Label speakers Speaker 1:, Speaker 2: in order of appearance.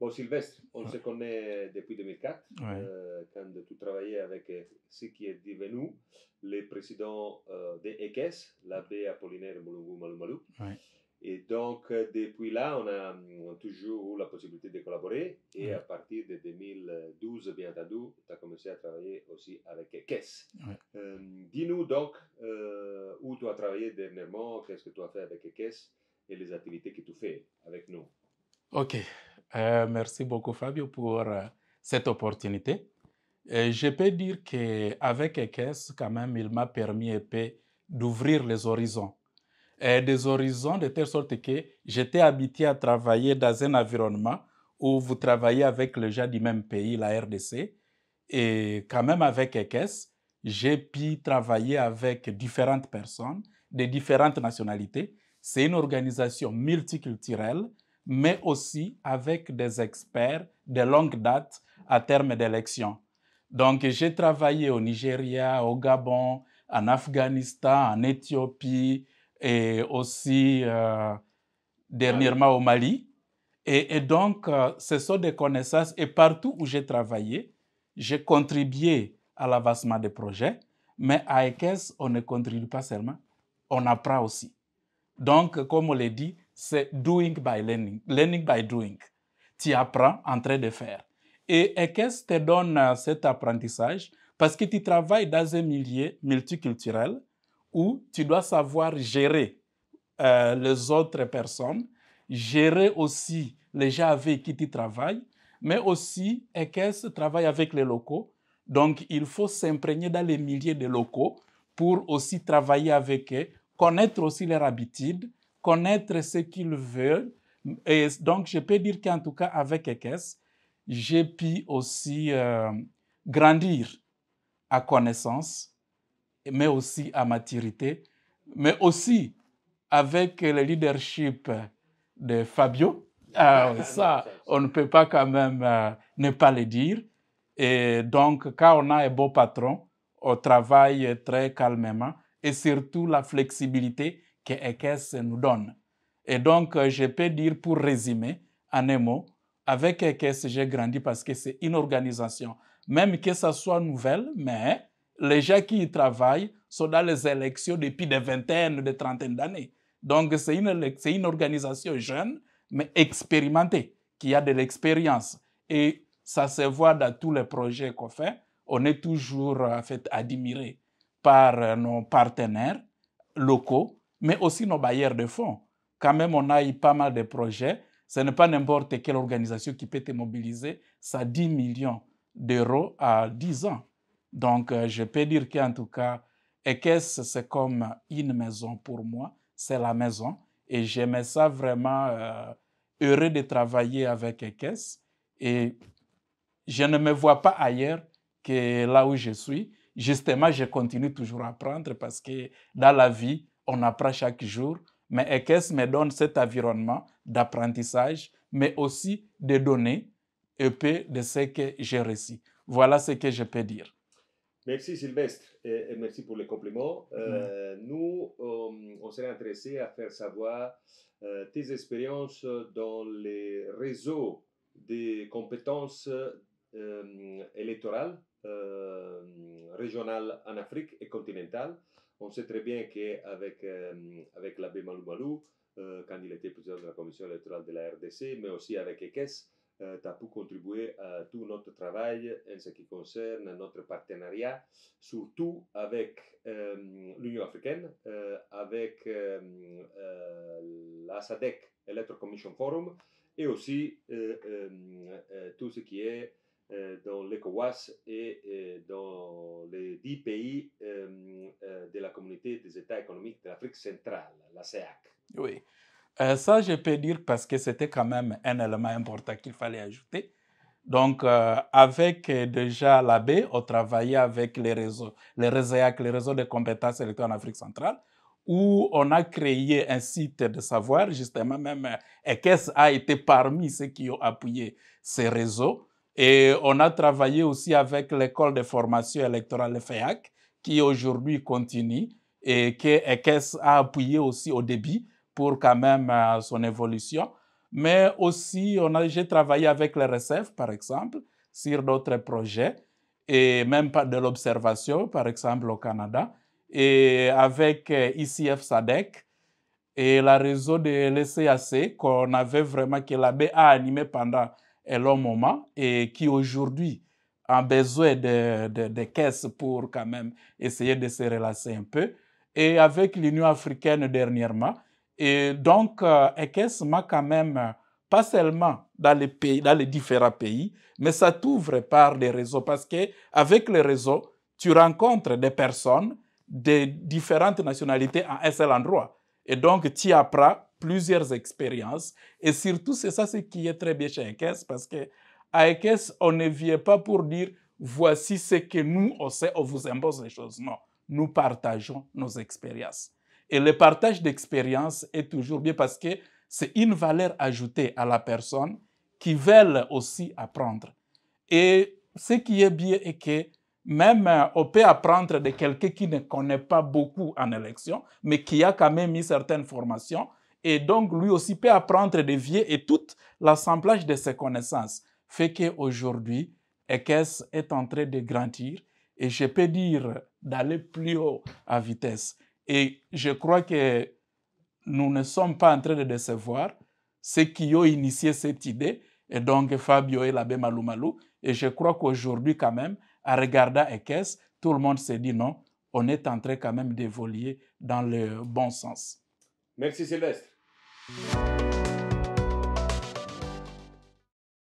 Speaker 1: Bon, Sylvestre, on se connaît depuis 2004,
Speaker 2: Ouais.
Speaker 1: quand tu travaillais avec ce qui est devenu le président de EKES, l'abbé Apollinaire Mulungu Malumalu.
Speaker 2: Ouais.
Speaker 1: Et donc, depuis là, on a toujours eu la possibilité de collaborer. Et à
Speaker 2: Ouais.
Speaker 1: partir de 2012, bien entendu, tu as commencé à travailler aussi avec EKES.
Speaker 2: Ouais.
Speaker 1: Dis-nous donc où tu as travaillé dernièrement, qu'est-ce que tu as fait avec EKES et les activités que tu fais avec nous.
Speaker 2: OK. Merci beaucoup, Fabio, pour cette opportunité. Je peux dire qu'avec EKES, quand même, il m'a permis un peu d'ouvrir les horizons. Des horizons de telle sorte que j'étais habitué à travailler dans un environnement où vous travaillez avec les gens du même pays, la RDC. Et quand même, avec EKES, j'ai pu travailler avec différentes personnes de différentes nationalités. C'est une organisation multiculturelle, mais aussi avec des experts de longue date à terme d'élections. Donc, j'ai travaillé au Nigeria, au Gabon, en Afghanistan, en Éthiopie et aussi dernièrement au Mali. Et donc, ce sont des connaissances. Et partout où j'ai travaillé, j'ai contribué à l'avancement des projets. Mais à EKES, on ne contribue pas seulement, on apprend aussi. Donc, comme on l'a dit, c'est doing by learning, learning by doing. Tu apprends en train de faire. Et EKES te donne cet apprentissage parce que tu travailles dans un milieu multiculturel où tu dois savoir gérer les autres personnes, gérer aussi les gens avec qui tu travailles, mais aussi EKES travaille avec les locaux. Donc, il faut s'imprégner dans les milliers de locaux pour aussi travailler avec eux, connaître aussi leurs habitudes, connaître ce qu'ils veulent. Et donc, je peux dire qu'en tout cas, avec EKES, j'ai pu aussi grandir à connaissance, mais aussi à maturité, mais aussi avec le leadership de Fabio. Ça, on ne peut pas quand même ne pas le dire. Et donc, quand on a un beau patron, on travaille très calmement et surtout la flexibilité que EKES nous donne. Et donc, je peux dire pour résumer en un mot, avec EKES, j'ai grandi parce que c'est une organisation, même que ça soit nouvelle, mais les gens qui y travaillent sont dans les élections depuis des vingtaines, des trentaines d'années. Donc, c'est une organisation jeune, mais expérimentée, qui a de l'expérience. Et ça se voit dans tous les projets qu'on fait. On est toujours admiré par nos partenaires locaux, mais aussi nos bailleurs de fonds. Quand même, on a eu pas mal de projets. Ce n'est pas n'importe quelle organisation qui peut te mobiliser. Ça 10 millions d'euros à 10 ans. Donc, je peux dire qu'en tout cas, EKES, c'est comme une maison pour moi. C'est la maison. Et j'aimais ça vraiment heureux de travailler avec EKES. Et je ne me vois pas ailleurs que là où je suis. Justement, je continue toujours à apprendre parce que dans la vie, on apprend chaque jour. Mais EKES me donne cet environnement d'apprentissage, mais aussi de donner un peu de ce que j'ai reçu. Voilà ce que je peux dire.
Speaker 1: Merci Sylvestre et merci pour les compliments. Nous, on serait intéressé à faire savoir tes expériences dans les réseaux des compétences électorales régionales en Afrique et continentale. On sait très bien qu'avec avec l'abbé Malou Malou, quand il était président de la commission électorale de la RDC, mais aussi avec EKES, tu as pu contribuer à tout notre travail en ce qui concerne notre partenariat, surtout avec l'Union africaine, avec la SADC Electoral Commission Forum, et aussi tout ce qui est dans l'ECOWAS et dans les 10 pays de la communauté des États économiques de l'Afrique centrale, la CEAC.
Speaker 2: Oui. Ça, je peux dire parce que c'était quand même un élément important qu'il fallait ajouter. Donc, avec déjà l'AB, on travaillait avec les réseaux RESEAC, les réseaux de compétences électorales en Afrique centrale, où on a créé un site de savoir, justement, même EKES a été parmi ceux qui ont appuyé ces réseaux. Et on a travaillé aussi avec l'école de formation électorale FEAC, qui aujourd'hui continue et que EKES a appuyé aussi au début pour quand même son évolution. mais aussi j'ai travaillé avec le RSF, par exemple, sur d'autres projets, et même pas de l'observation, par exemple au Canada, et avec ICF SADC et le réseau de l'ECAC qu'on avait vraiment, que l'abbé a animé pendant un long moment et qui aujourd'hui a besoin de caisses pour quand même essayer de se relancer un peu, et avec l'Union africaine dernièrement. Et donc, ECAS m'a quand même, pas seulement dans les pays, dans les différents pays, mais ça t'ouvre par des réseaux, parce qu'avec les réseaux, tu rencontres des personnes de différentes nationalités à un seul endroit. Et donc, tu apprends plusieurs expériences. Et surtout, c'est ça ce qui est très bien chez ECAS, parce qu'à ECAS, on ne vient pas pour dire voici ce que nous, on sait, on vous impose les choses. Non, nous partageons nos expériences. Et le partage d'expériences est toujours bien, parce que c'est une valeur ajoutée à la personne qui veut aussi apprendre. Et ce qui est bien est que même on peut apprendre de quelqu'un qui ne connaît pas beaucoup en élection, mais qui a quand même une certaine formation. Et donc, lui aussi peut apprendre des vieux, et tout l'assemblage de ses connaissances fait qu'aujourd'hui, ECAS est en train de grandir, et je peux dire d'aller plus haut à vitesse. Et je crois que nous ne sommes pas en train de décevoir ceux qui ont initié cette idée, et donc Fabio et l'abbé Malou Malou. Et je crois qu'aujourd'hui, quand même, en regardant ECAS, tout le monde s'est dit non, on est en train quand même d'évoluer dans le bon sens.
Speaker 1: Merci Sylvestre.